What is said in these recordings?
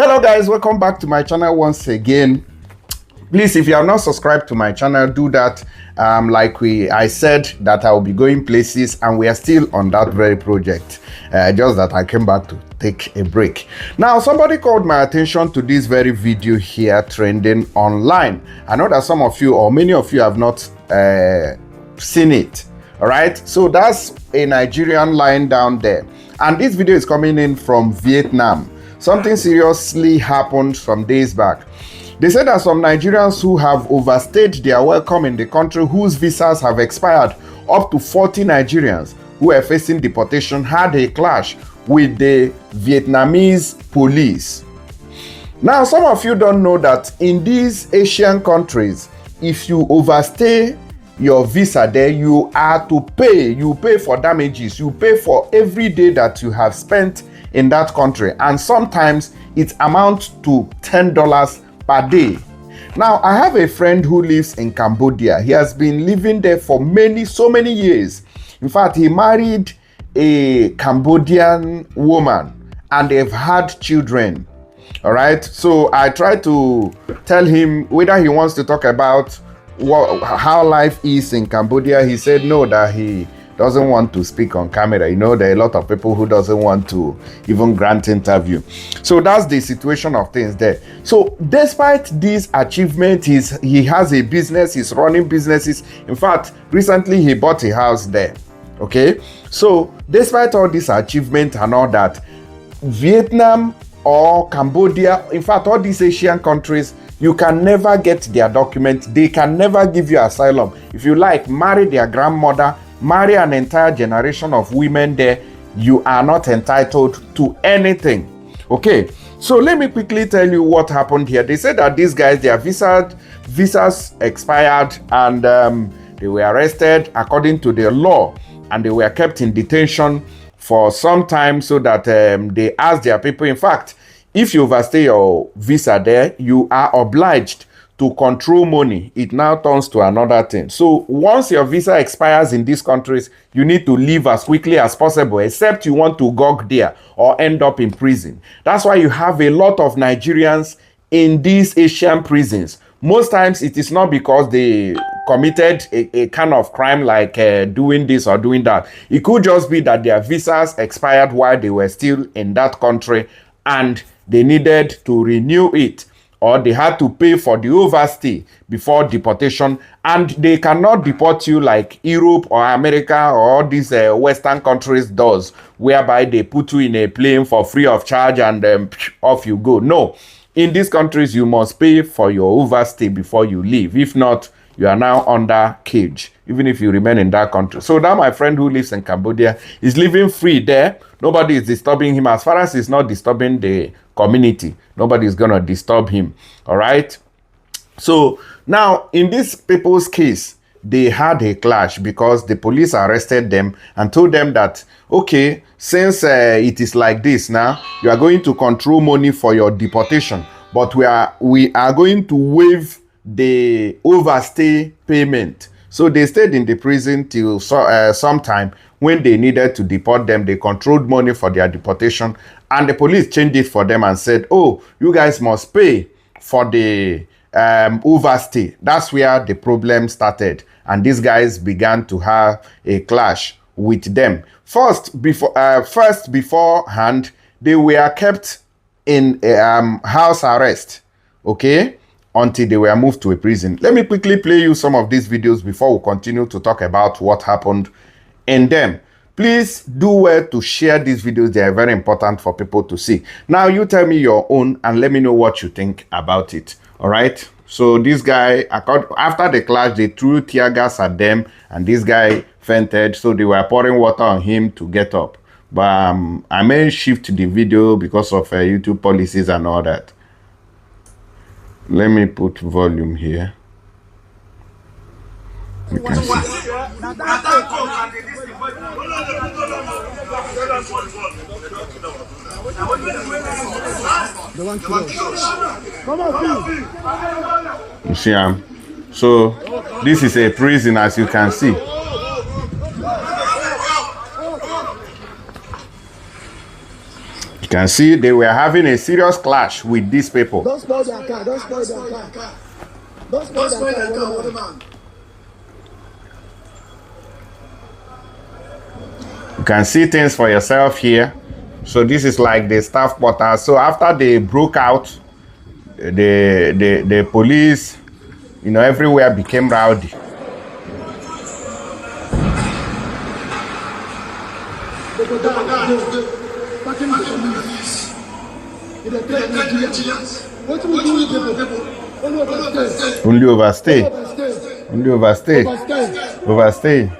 Hello guys, welcome back to my channel once again. Please, if you have not subscribed to my channel, do that. I said that I will be going places, and we are still on that very project. Just that I came back to take a break. Now, somebody called my attention to this very video here trending online. I know that some of you or many of you have not seen it. All right, so that's a Nigerian lying down there, and this video is coming in from Vietnam. Something seriously happened some days back. They said that some Nigerians who have overstayed their welcome in the country, whose visas have expired, up to 40 Nigerians who are facing deportation, had a clash with the Vietnamese police. Now, some of you don't know that in these Asian countries, if you overstay your visa there, you are to pay. You pay for damages. You pay for every day that you have spent in that country, and sometimes it amounts to $10 per day. Now, I have a friend who lives in Cambodia. He has been living there for so many years. In fact, he married a Cambodian woman and they've had children. All right, so I tried to tell him whether he wants to talk about how life is in Cambodia. He said no, that he doesn't want to speak on camera. You know, there are a lot of people who doesn't want to even grant interview. So that's the situation of things there. So despite this achievement, he has a business, he's running businesses. In fact, recently he bought a house there. Okay, so despite all this achievement and all that, Vietnam or Cambodia, in fact all these Asian countries, you can never get their document. They can never give you asylum. If you like, marry their grandmother, marry an entire generation of women there, you are not entitled to anything. Okay, so let me quickly tell you what happened here. They said that these guys, their visas expired, and they were arrested according to the law, and they were kept in detention for some time, so that they asked their people. In fact, if you overstay your visa there, you are obliged to control money. It now turns to another thing. So once your visa expires in these countries, you need to leave as quickly as possible, except you want to gog there or end up in prison. That's why you have a lot of Nigerians in these Asian prisons. Most times it is not because they committed a kind of crime like doing this or doing that. It could just be that their visas expired while they were still in that country, and they needed to renew it, or they had to pay for the overstay before deportation, and they cannot deport you like Europe or America or these Western countries does, whereby they put you in a plane for free of charge and off you go. No, in these countries you must pay for your overstay before you leave. If not, you are now under cage, even if you remain in that country. So now my friend who lives in Cambodia is living free there. Nobody is disturbing him. As far as he's not disturbing the community, nobody is going to disturb him. All right. So now in these people's case, they had a clash because the police arrested them and told them that, okay, since it is like this now, you are going to control money for your deportation, but we are going to waive the overstay payment. So they stayed in the prison till some time. When they needed to deport them, they controlled money for their deportation, and the police changed it for them and said, oh, you guys must pay for the overstay. That's where the problem started, and these guys began to have a clash with them. First, beforehand, they were kept in house arrest, okay, until they were moved to a prison. Let me quickly play you some of these videos before we continue to talk about what happened in them. Please do well to share these videos. They are very important for people to see. Now you tell me your own and let me know what you think about it. All right, so this guy, after the clash, they threw tear gas at them, and this guy fainted, so they were pouring water on him to get up. But I may shift the video because of YouTube policies and all that. Let me put volume here. You can see. You see, so this is a prison, as you can see. You can see they were having a serious clash with these people. Don't spoil their car. Don't spoil their car. Don't spoil their car, man. You can see things for yourself here. So this is like the staff quarters. So after they broke out, the police, you know, everywhere became rowdy. Only Ovestay. Only Ovestay. Ovestay.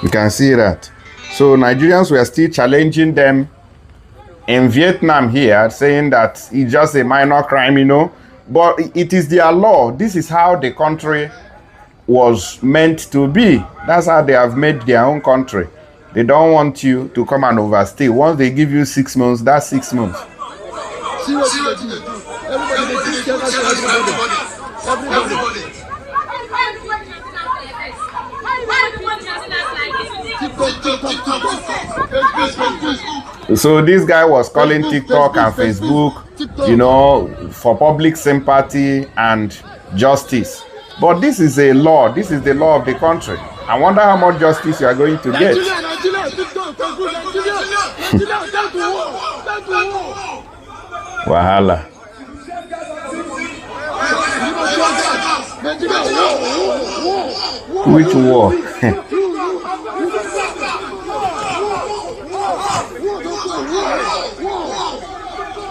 You can see that. So Nigerians were still challenging them in Vietnam here, saying that it's just a minor crime, you know. But it is their law. This is how the country was meant to be. That's how they have made their own country. They don't want you to come and overstay. Once they give you 6 months, that's 6 months. So this guy was calling TikTok and Facebook, you know, for public sympathy and justice. But this is a law. This is the law of the country. I wonder how much justice you are going to get. Wahala. Which war?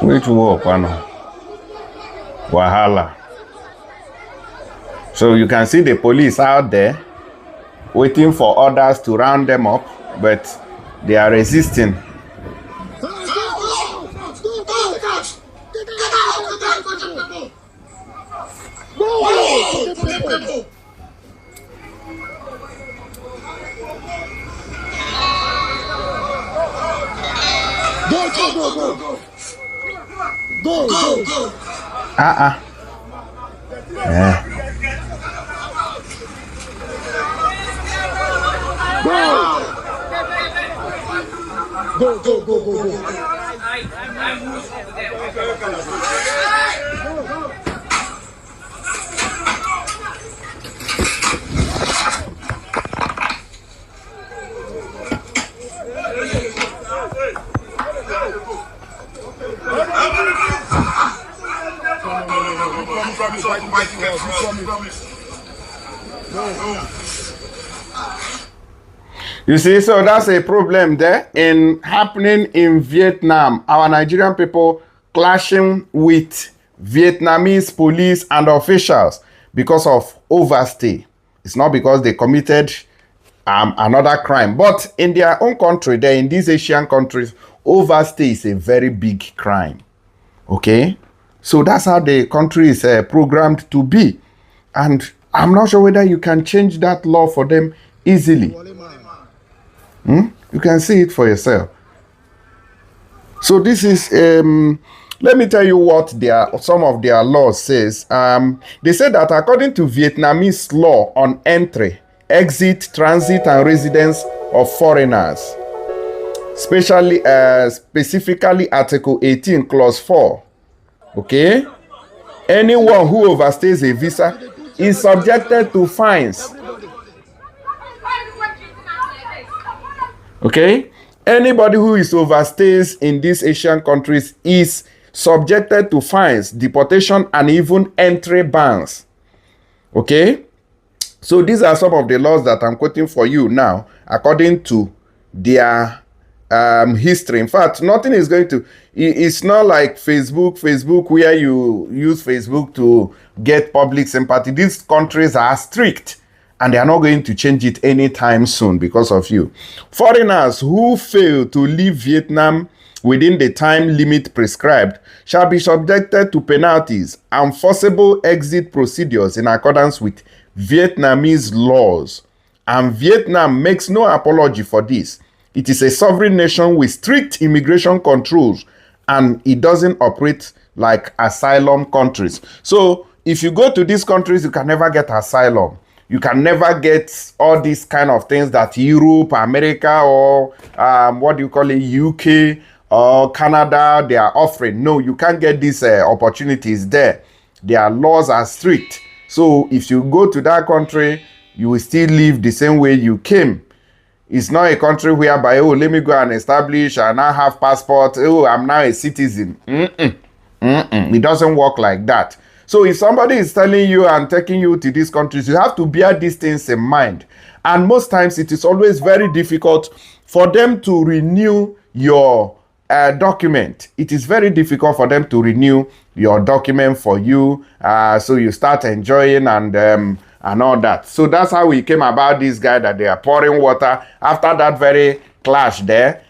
Which war, Pano? Wahala. So you can see the police out there waiting for others to round them up, but they are resisting. Go. Yeah. Go. You see, so that's a problem there happening in Vietnam. Our Nigerian people clashing with Vietnamese police and officials because of overstay. It's not because they committed another crime, but in their own country, there in these Asian countries, overstay is a very big crime. Okay, so that's how the country is programmed to be, and I'm not sure whether you can change that law for them easily. You can see it for yourself. So this is let me tell you what some of their laws says. They say that according to Vietnamese law on entry, exit, transit, and residence of foreigners, specifically Article 18, Clause 4. Okay? Anyone who overstays a visa is subjected to fines. Okay? Anybody who is overstays in these Asian countries is subjected to fines, deportation, and even entry bans. Okay? So these are some of the laws that I'm quoting for you now, according to their history. In fact, nothing is going to, it's not like Facebook where you use Facebook to get public sympathy. These countries are strict, and they are not going to change it anytime soon because of you. Foreigners who fail to leave Vietnam within the time limit prescribed shall be subjected to penalties and forcible exit procedures in accordance with Vietnamese laws. And Vietnam makes no apology for this. It is a sovereign nation with strict immigration controls, and it doesn't operate like asylum countries. So if you go to these countries, you can never get asylum. You can never get all these kind of things that Europe, America, or what do you call it, UK or Canada, they are offering. No, you can't get these opportunities there. Their laws are strict. So if you go to that country, you will still live the same way you came. It's not a country whereby, oh, let me go and establish and now have passport. Oh, I'm now a citizen. It doesn't work like that. So if somebody is telling you and taking you to these countries, you have to bear these things in mind. And most times it is always very difficult for them to renew your document. It is very difficult for them to renew your document for you. So you start enjoying and all that. So that's how we came about this guy that they are pouring water. After that very clash there,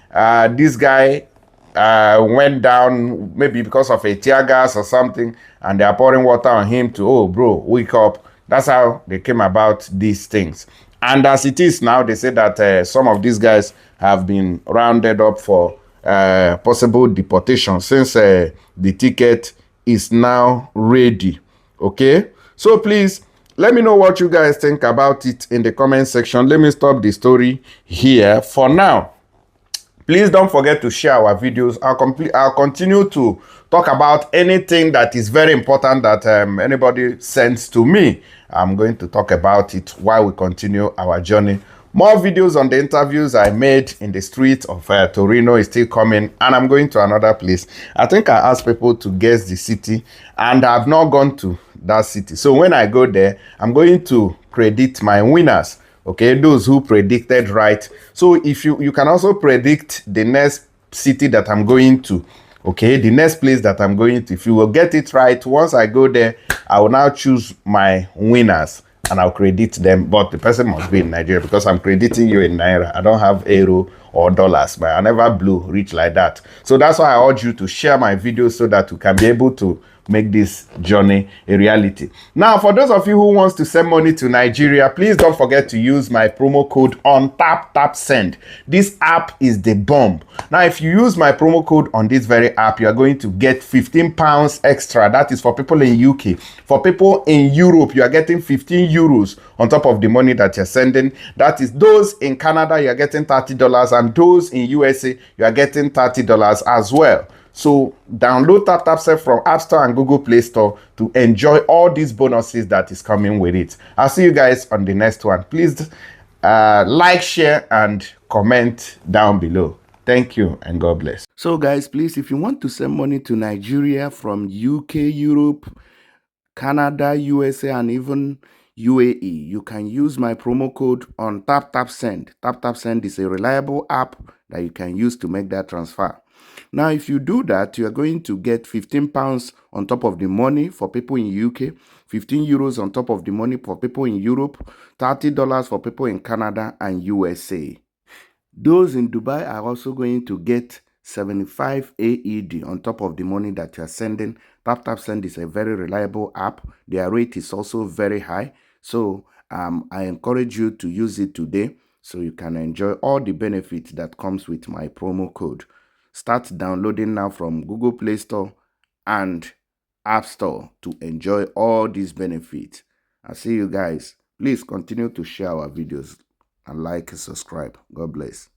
this guy went down maybe because of a tear gas or something, and they are pouring water on him to, oh bro, wake up. That's how they came about these things. And as it is now, they say that some of these guys have been rounded up for possible deportation since the ticket is now ready. Okay, so please let me know what you guys think about it in the comment section. Let me stop the story here for now. Please don't forget to share our videos. I'll continue to talk about anything that is very important that anybody sends to me. I'm going to talk about it while we continue our journey. More videos on the interviews I made in the streets of Torino is still coming, and I'm going to another place. I think I asked people to guess the city, and I've not gone to that city. So when I go there, I'm going to predict my winners. Okay, those who predicted right. So if you can also predict the next city that I'm going to. Okay, the next place that I'm going to. If you will get it right, once I go there, I will now choose my winners and I'll credit them. But the person must be in Nigeria because I'm crediting you in Naira. I don't have euro or dollars, but I never blew rich like that. So that's why I urge you to share my videos so that you can be able to make this journey a reality. Now, for those of you who wants to send money to Nigeria, please don't forget to use my promo code on TapTapSend. This app is the bomb. Now, if you use my promo code on this very app, you are going to get £15 extra. That is for people in UK. For people in Europe, you are getting 15 euros on top of the money that you're sending. That is those in Canada, you are getting $30, and those in USA, you are getting $30 as well. So download TapTapSend from App Store and Google Play Store to enjoy all these bonuses that is coming with it. I'll see you guys on the next one. Please like, share, and comment down below. Thank you and God bless. So guys, please, if you want to send money to Nigeria from UK, Europe, Canada, USA, and even UAE, you can use my promo code on TapTapSend. TapTapSend is a reliable app that you can use to make that transfer. Now, if you do that, you are going to get £15 on top of the money for people in UK, 15 euros on top of the money for people in Europe, $30 for people in Canada and USA. Those in Dubai are also going to get 75 AED on top of the money that you are sending. TapTapSend is a very reliable app. Their rate is also very high. So I encourage you to use it today so you can enjoy all the benefits that comes with my promo code. Start downloading now from Google Play Store and App Store to enjoy all these benefits. I'll see you guys. Please continue to share our videos and like and subscribe. God bless.